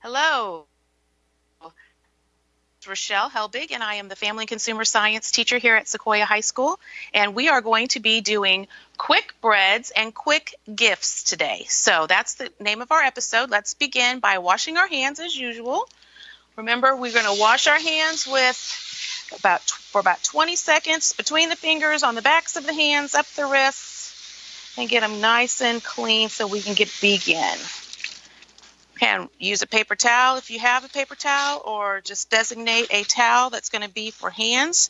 Hello, it's Rochelle Helbig, and I am the Family and Consumer Science teacher here at Sequoyah High School, and we are going to be doing quick breads and quick gifts today. So that's the name of our episode. Let's begin by washing our hands as usual. Remember, we're going to wash our hands for about 20 seconds between the fingers, on the backs of the hands, up the wrists, and get them nice and clean so we can begin. And use a paper towel if you have a paper towel, or just designate a towel that's going to be for hands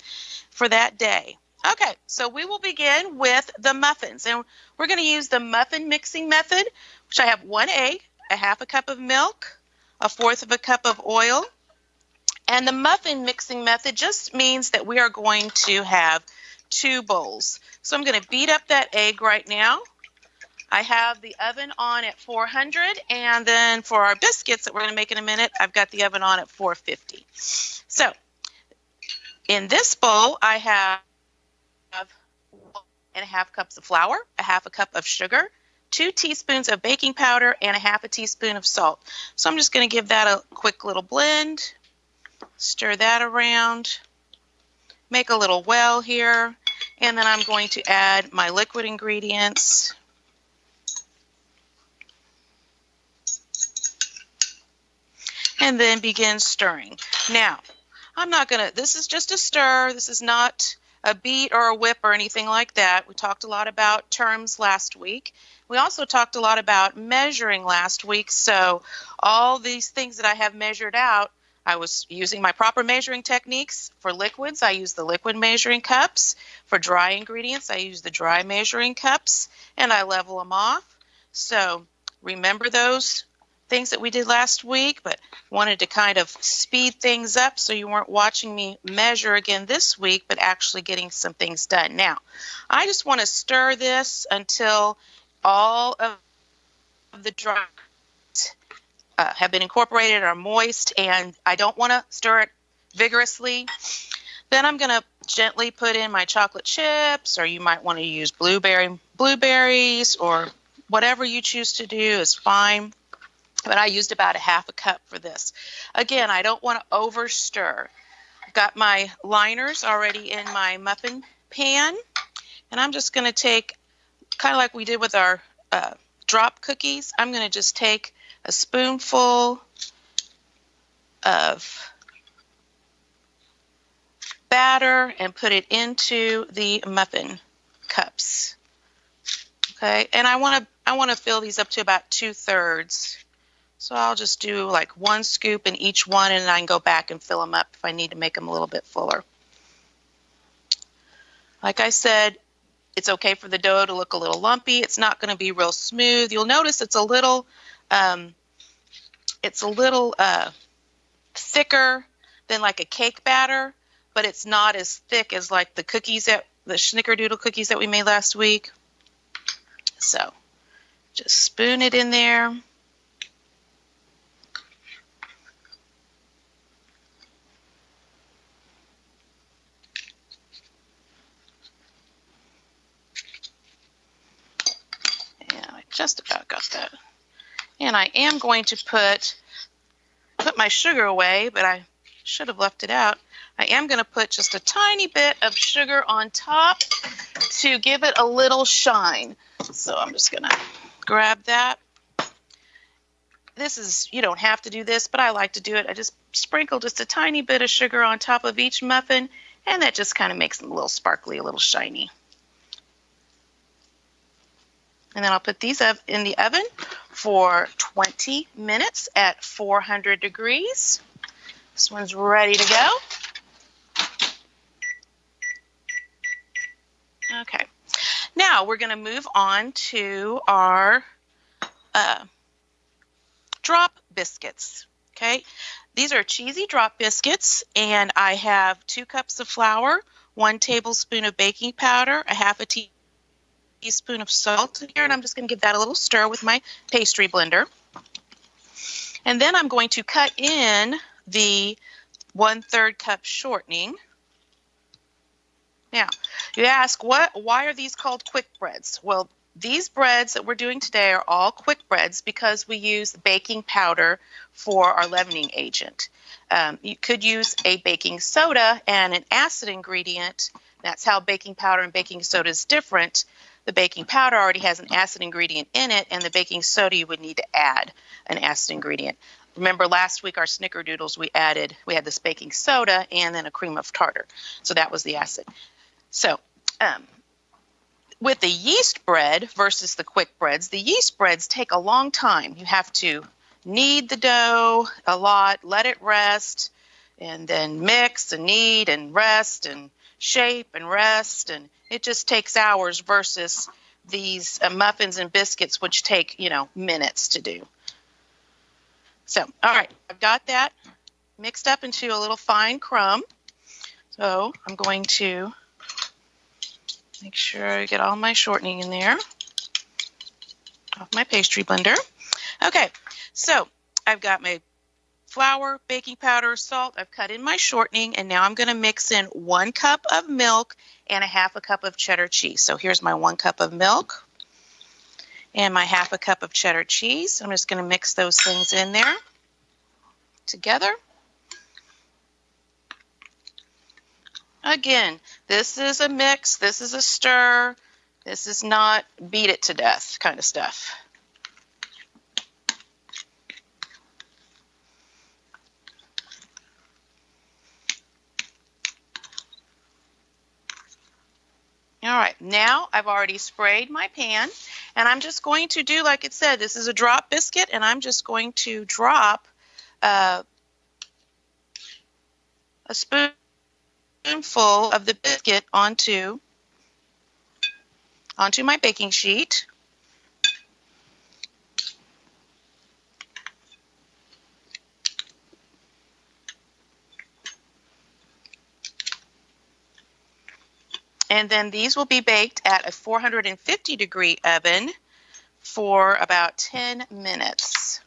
for that day. Okay, so we will begin with the muffins, and we're going to use the muffin mixing method, which I have 1 egg, a half a cup of milk, a fourth of a cup of oil. And the muffin mixing method just means that we are going to have 2 bowls. So I'm going to beat up that egg right now. I have the oven on at 400, and then for our biscuits that we're going to make in a minute, I've got the oven on at 450. So in this bowl, I have 1.5 cups of flour, a half a cup of sugar, 2 teaspoons of baking powder, and a half a teaspoon of salt. So I'm just going to give that a quick little blend, stir that around, make a little well here, and then I'm going to add my liquid ingredients. And then begin stirring. Now, this is just a stir. This is not a beat or a whip or anything like that. We talked a lot about terms last week. We also talked a lot about measuring last week. So all these things that I have measured out, I was using my proper measuring techniques. For liquids, I use the liquid measuring cups. For dry ingredients, I use the dry measuring cups, and I level them off. So remember those things that we did last week, but wanted to kind of speed things up so you weren't watching me measure again this week, but actually getting some things done. Now, I just want to stir this until all of the dry have been incorporated, are moist, and I don't want to stir it vigorously. Then I'm going to gently put in my chocolate chips, or you might want to use blueberries, or whatever you choose to do is fine. But I used about a half a cup for this. Again, I don't want to over stir. I've got my liners already in my muffin pan, and I'm just going to take, kind of like we did with our drop cookies, I'm going to just take a spoonful of batter and put it into the muffin cups. Okay, and I want to fill these up to about 2/3. So I'll just do like 1 scoop in each one, and I can go back and fill them up if I need to make them a little bit fuller. Like I said, it's okay for the dough to look a little lumpy. It's not going to be real smooth. You'll notice it's a little thicker than like a cake batter, but it's not as thick as like the snickerdoodle cookies that we made last week. So just spoon it in there. Just about got that. And I am going to put my sugar away, but I should have left it out. I am going to put just a tiny bit of sugar on top to give it a little shine. So I'm just going to grab that. You don't have to do this, but I like to do it. I just sprinkle just a tiny bit of sugar on top of each muffin, and that just kind of makes them a little sparkly, a little shiny. And then I'll put these up in the oven for 20 minutes at 400 degrees. This one's ready to go. Okay. Now we're going to move on to our drop biscuits. Okay. These are cheesy drop biscuits, and I have 2 cups of flour, 1 tablespoon of baking powder, a half a teaspoon of salt here, and I'm just going to give that a little stir with my pastry blender. And then I'm going to cut in the 1/3 cup shortening. Now, you ask, why are these called quick breads? Well, these breads that we're doing today are all quick breads because we use baking powder for our leavening agent. You could use a baking soda and an acid ingredient. That's how baking powder and baking soda is different. The baking powder already has an acid ingredient in it, and the baking soda you would need to add an acid ingredient. Remember last week our snickerdoodles we had this baking soda and then a cream of tartar. So that was the acid. So with the yeast bread versus the quick breads, the yeast breads take a long time. You have to knead the dough a lot, let it rest, and then mix and knead and rest and shape and rest, and it just takes hours versus these muffins and biscuits, which take, minutes to do. So, all right, I've got that mixed up into a little fine crumb. So I'm going to make sure I get all my shortening in there off my pastry blender. Okay, so I've got my flour, baking powder, salt. I've cut in my shortening, and now I'm going to mix in 1 cup of milk and a 1/2 cup of cheddar cheese. So here's my 1 cup of milk and my 1/2 cup of cheddar cheese. I'm just going to mix those things in there together. Again, this is a mix, this is a stir, this is not beat it to death kind of stuff. All right, now I've already sprayed my pan, and I'm just going to do, like it said, this is a drop biscuit, and I'm just going to drop a spoonful of the biscuit onto my baking sheet. And then these will be baked at a 450-degree oven for about 10 minutes.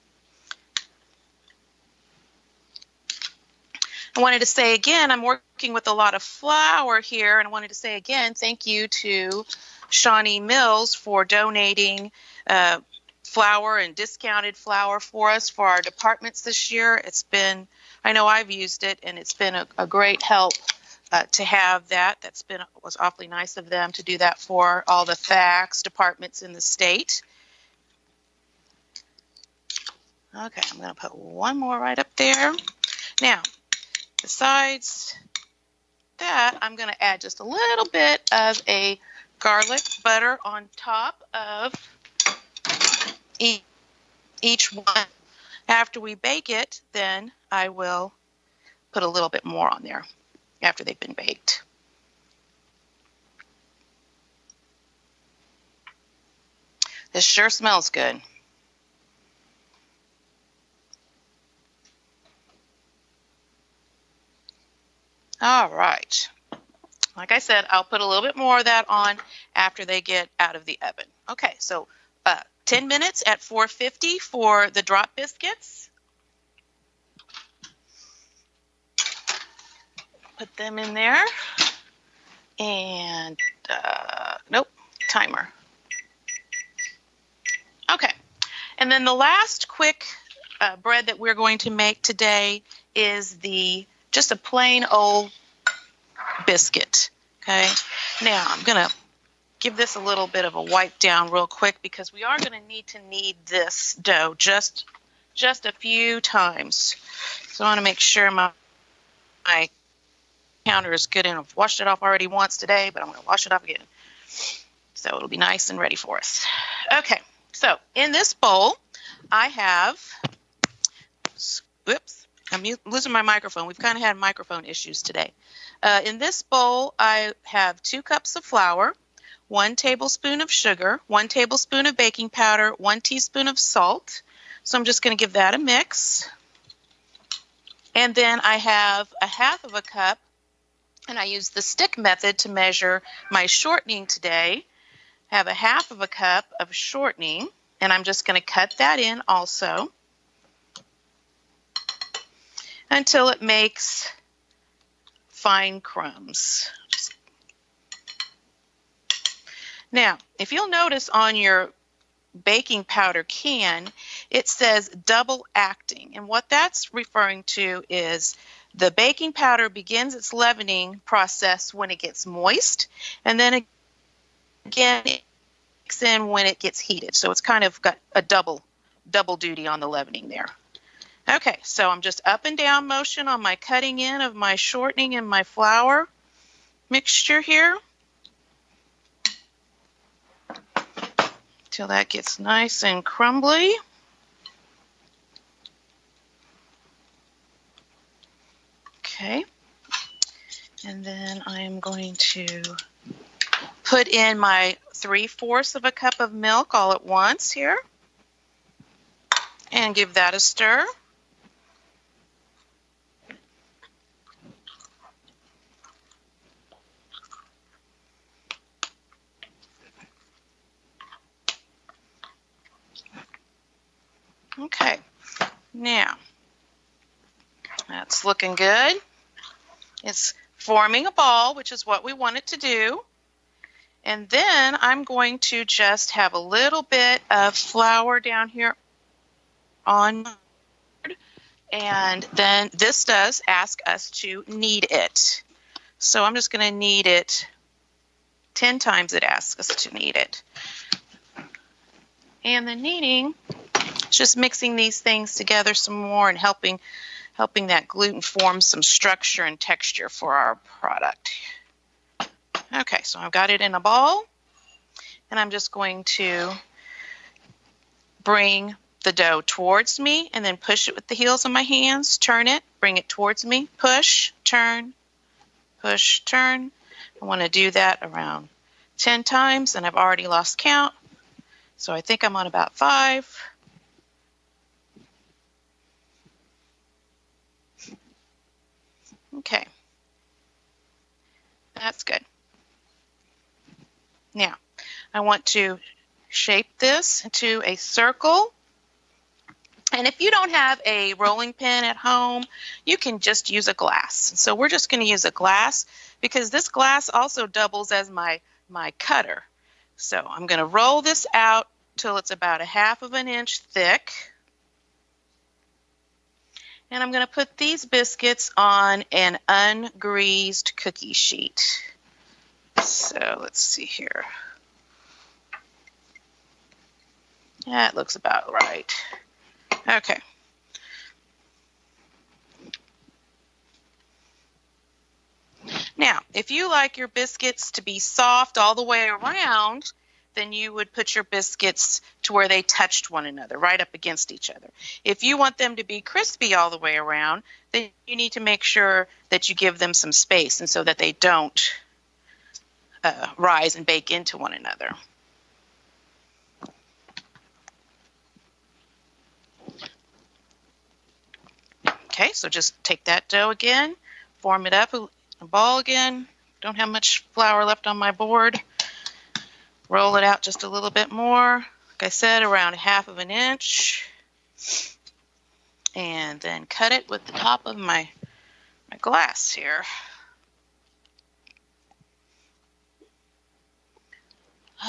I wanted to say again, I'm working with a lot of flour here, and I wanted to say again, thank you to Shawnee Mills for donating flour and discounted flour for us for our departments this year. It's been, I know I've used it, and it's been a great help to have that. Was awfully nice of them to do that for all the FACS departments in the state. Okay, I'm going to put one more right up there. Now, besides that, I'm going to add just a little bit of a garlic butter on top of each one. After we bake it, then I will put a little bit more on there after they've been baked. This sure smells good. All right. Like I said, I'll put a little bit more of that on after they get out of the oven. Okay, so 10 minutes at 450 for the drop biscuits. Put them in there. And, nope, timer. Okay, and then the last quick bread that we're going to make today is just a plain old biscuit. Okay, now I'm going to give this a little bit of a wipe down real quick because we are going to need to knead this dough just a few times. So I want to make sure my counter is good, and I've washed it off already once today, but I'm going to wash it off again. So it'll be nice and ready for us. Okay, so in this bowl, I have, whoops, I'm losing my microphone. We've kind of had microphone issues today. In this bowl, I have 2 cups of flour, 1 tablespoon of sugar, 1 tablespoon of baking powder, 1 teaspoon of salt. So I'm just going to give that a mix. And then I have a 1/2 cup, and I use the stick method to measure my shortening today. I have a 1/2 cup of shortening, and I'm just going to cut that in also until it makes fine crumbs. Now, if you'll notice on your baking powder can, it says double acting. And what that's referring to is the baking powder begins its leavening process when it gets moist, and then again it kicks in when it gets heated. So it's kind of got a double duty on the leavening there. Okay, so I'm just up and down motion on my cutting in of my shortening and my flour mixture here till that gets nice and crumbly. Okay, and then I'm going to put in my 3/4 of a cup of milk all at once here and give that a stir. Okay, now that's looking good. It's forming a ball, which is what we want it to do. And then I'm going to just have a little bit of flour down here on, and then this does ask us to knead it. So I'm just going to knead it 10 times. It asks us to knead it. And the kneading is just mixing these things together some more and helping that gluten form some structure and texture for our product. Okay, so I've got it in a ball, and I'm just going to bring the dough towards me and then push it with the heels of my hands, turn it, bring it towards me, push, turn, push, turn. I want to do that around 10 times, and I've already lost count, so I think I'm on about 5. Okay, that's good. Now, I want to shape this into a circle. And if you don't have a rolling pin at home, you can just use a glass. So we're just going to use a glass because this glass also doubles as my cutter. So I'm going to roll this out till it's about 1/2 inch thick. And I'm going to put these biscuits on an ungreased cookie sheet. So let's see here. That looks about right. Okay. Now, if you like your biscuits to be soft all the way around, then you would put your biscuits to where they touched one another, right up against each other. If you want them to be crispy all the way around, then you need to make sure that you give them some space and so that they don't rise and bake into one another. Okay, so just take that dough again, form it up a ball again. Don't have much flour left on my board. Roll it out just a little bit more. Like I said, around 1/2 inch. And then cut it with the top of my glass here.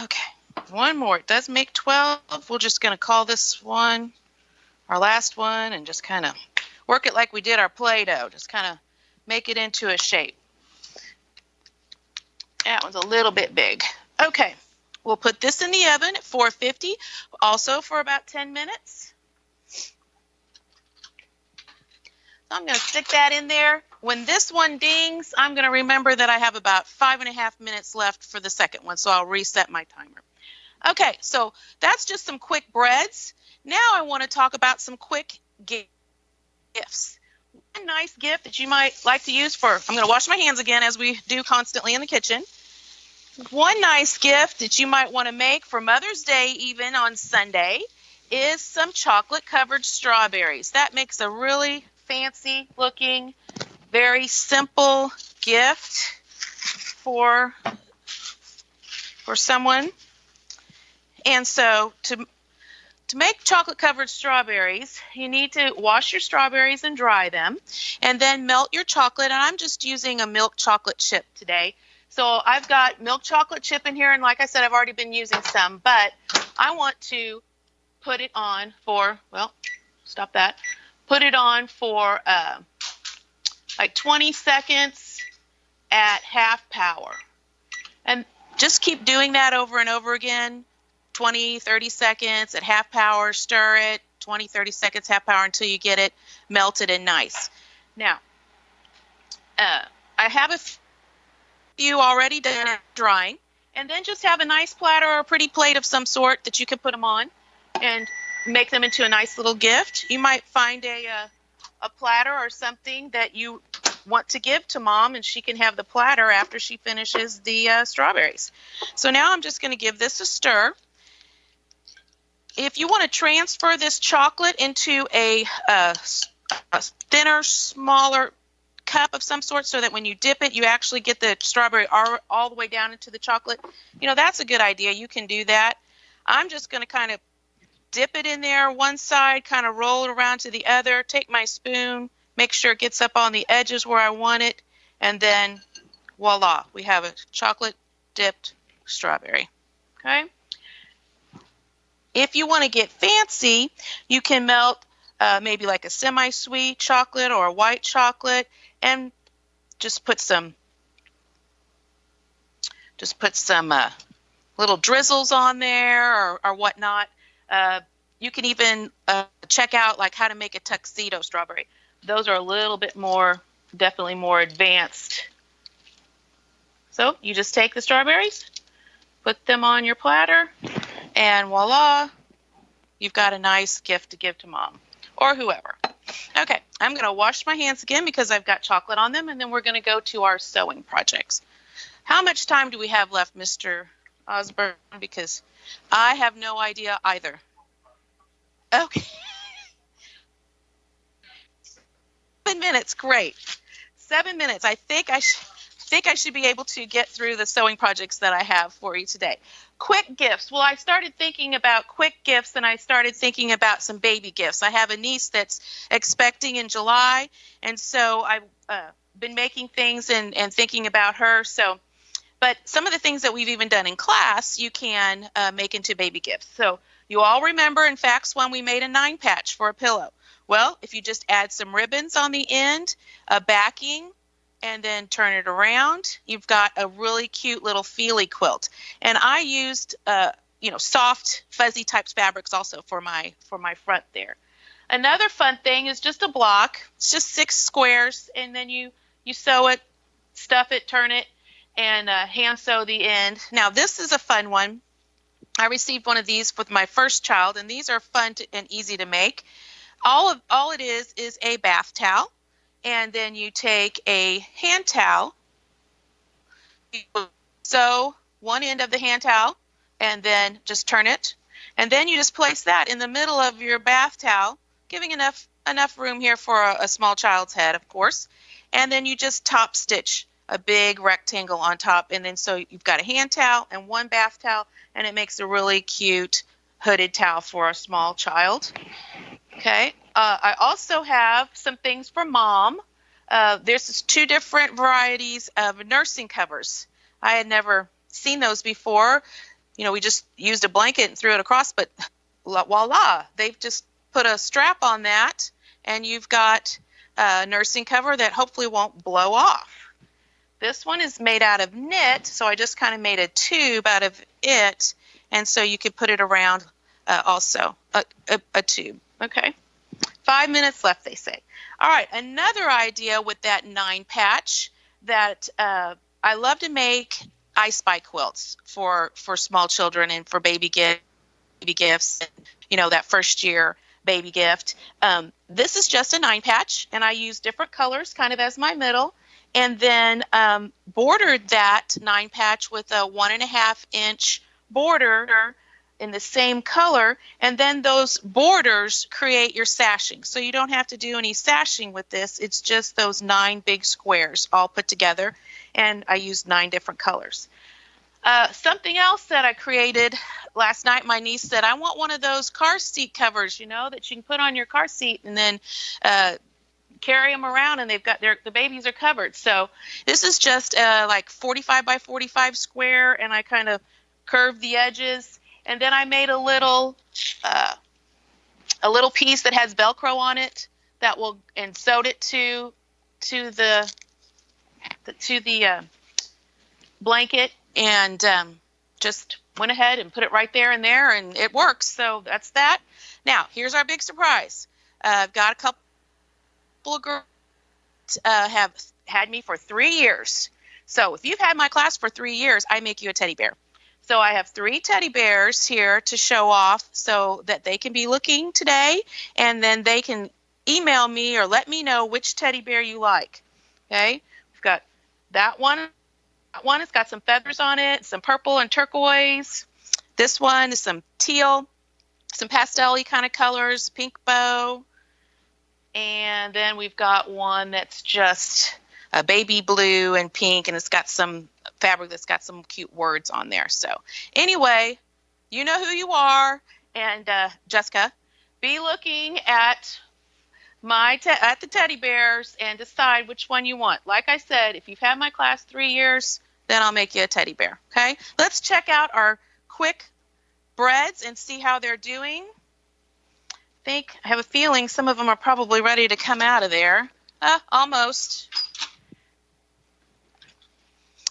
Okay, one more. It does make 12. We're just going to call this one our last one and just kind of work it like we did our Play-Doh. Just kind of make it into a shape. That one's a little bit big. Okay, we'll put this in the oven at 450, also for about 10 minutes. I'm going to stick that in there. When this one dings, I'm going to remember that I have about 5.5 minutes left for the second one, so I'll reset my timer. Okay, so that's just some quick breads. Now I want to talk about some quick gifts. One nice gift that you might like to use for, I'm going to wash my hands again as we do constantly in the kitchen. One nice gift that you might want to make for Mother's Day, even on Sunday, is some chocolate-covered strawberries. That makes a really fancy looking, very simple gift for someone. And so to make chocolate-covered strawberries, you need to wash your strawberries and dry them, and then melt your chocolate. And I'm just using a milk chocolate chip today. So I've got milk chocolate chip in here, and like I said, I've already been using some, but I want to put it on for, well, stop that. Put it on for like 20 seconds at half power. And just keep doing that over and over again. 20, 30 seconds at half power, stir it, 20, 30 seconds, half power until you get it melted and nice. Now, I have a few already done drying, and then just have a nice platter or a pretty plate of some sort that you can put them on and make them into a nice little gift. You might find a platter or something that you want to give to Mom, and she can have the platter after she finishes the strawberries. So now I'm just going to give this a stir. If you want to transfer this chocolate into a thinner, smaller cup of some sort so that when you dip it, you actually get the strawberry all the way down into the chocolate, that's a good idea. You can do that. I'm just going to kind of dip it in there one side, kind of roll it around to the other, take my spoon, make sure it gets up on the edges where I want it, and then voila, we have a chocolate dipped strawberry. Okay. If you want to get fancy, you can melt maybe like a semi-sweet chocolate or a white chocolate, and just put some little drizzles on there or whatnot. You can even check out like how to make a tuxedo strawberry. Those are a little bit more, definitely more advanced. So you just take the strawberries, put them on your platter, and voila, you've got a nice gift to give to Mom or whoever. Okay, I'm going to wash my hands again because I've got chocolate on them, and then we're going to go to our sewing projects. How much time do we have left, Mr. Osborne? Because I have no idea either. Okay. 7 minutes, great. 7 minutes. I think I should be able to get through the sewing projects that I have for you today. Quick gifts. Well, I started thinking about quick gifts, and I started thinking about some baby gifts. I have a niece that's expecting in July, and so I've been making things and thinking about her. But some of the things that we've even done in class, you can make into baby gifts. So you all remember in Facts 1 we made a 9 patch for a pillow. Well, if you just add some ribbons on the end, a backing, and then turn it around, you've got a really cute little feely quilt. And I used soft fuzzy types fabrics also for my front there. Another fun thing is just a block. It's just 6 squares, and then you sew it, stuff it, turn it, and hand sew the end. Now this is a fun one. I received one of these with my first child, and these are fun and easy to make. All it is a bath towel. And then you take a hand towel, you sew one end of the hand towel, and then just turn it. And then you just place that in the middle of your bath towel, giving enough room here for a small child's head, of course. And then you just top stitch a big rectangle on top. And then so you've got a hand towel and one bath towel, and it makes a really cute hooded towel for a small child. Okay. I also have some things for Mom. There's 2 different varieties of nursing covers. I had never seen those before. We just used a blanket and threw it across, but voila, they've just put a strap on that, and you've got a nursing cover that hopefully won't blow off. This one is made out of knit, so I just kind of made a tube out of it, and so you could put it around also, a tube. Okay. 5 minutes left, they say. All right, another idea with that 9 patch that I love to make I Spy quilts for small children and for baby gifts, and, that first year baby gift. This is just a 9 patch, and I use different colors kind of as my middle, and then bordered that 9 patch with a 1.5 inch border in the same color, and then those borders create your sashing. So you don't have to do any sashing with this. It's just those 9 big squares all put together, and I used 9 different colors. Something else that I created last night, my niece said, I want one of those car seat covers, that you can put on your car seat and then carry them around, and they've got the babies are covered. So this is just like 45 by 45 square, and I kind of curved the edges, and then I made a little piece that has Velcro on it that will, and sewed it to the blanket, and just went ahead and put it right there and there, and it works. So that's that. Now here's our big surprise. I've got a couple of girls have had me for 3 years. So if you've had my class for 3 years, I make you a teddy bear. So I have 3 teddy bears here to show off so that they can be looking today, and then they can email me or let me know which teddy bear you like. Okay, we've got that one. That one has got some feathers on it, some purple and turquoise. This one is some teal, some pastel-y kind of colors, pink bow. And then we've got one that's just a baby blue and pink, and it's got some fabric that's got some cute words on there. So anyway, you know who you are. And Jessica, be looking at the teddy bears and decide which one you want. Like I said, if you've had my class 3 years, then I'll make you a teddy bear. Okay, let's check out our quick breads and see how they're doing. I have a feeling some of them are probably ready to come out of there. Almost.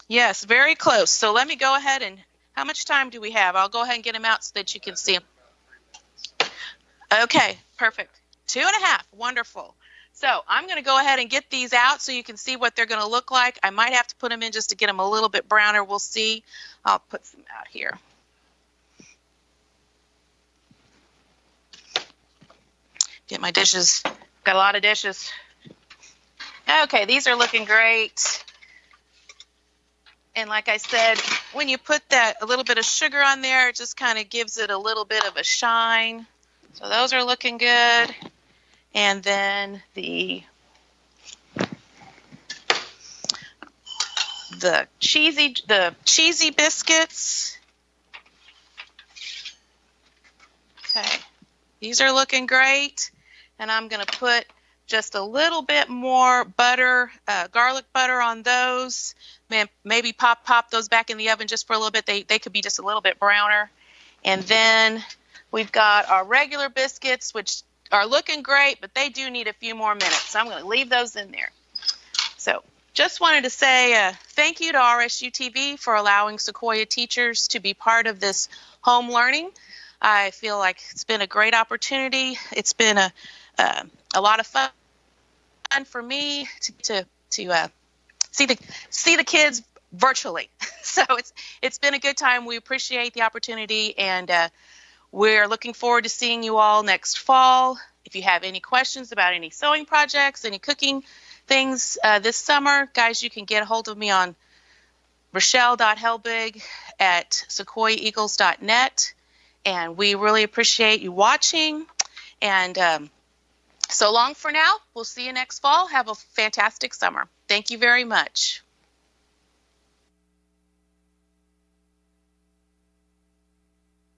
Yes, very close. So let me go ahead and, how much time do we have? I'll go ahead and get them out so that you can see them. Okay, perfect. 2.5, wonderful. So I'm going to go ahead and get these out so you can see what they're going to look like. I might have to put them in just to get them a little bit browner. We'll see. I'll put some out here. Get my dishes. Got a lot of dishes. Okay, these are looking great. And like I said, when you put a little bit of sugar on there, it just kind of gives it a little bit of a shine. So those are looking good. And then the cheesy biscuits. Okay, these are looking great. And I'm going to put just a little bit more butter, garlic butter on those. Maybe pop those back in the oven just for a little bit. They could be just a little bit browner. And then we've got our regular biscuits, which are looking great, but they do need a few more minutes. So I'm going to leave those in there. So just wanted to say thank you to RSU TV for allowing Sequoyah teachers to be part of this home learning. I feel like it's been a great opportunity. It's been a lot of fun for me to see the kids virtually. So it's been a good time. We appreciate the opportunity, and we're looking forward to seeing you all next fall. If you have any questions about any sewing projects, any cooking things this summer, guys, you can get a hold of me on rochelle.helbig@sequoiaeagles.net. And we really appreciate you watching. And so long for now. We'll see you next fall. Have a fantastic summer. Thank you very much.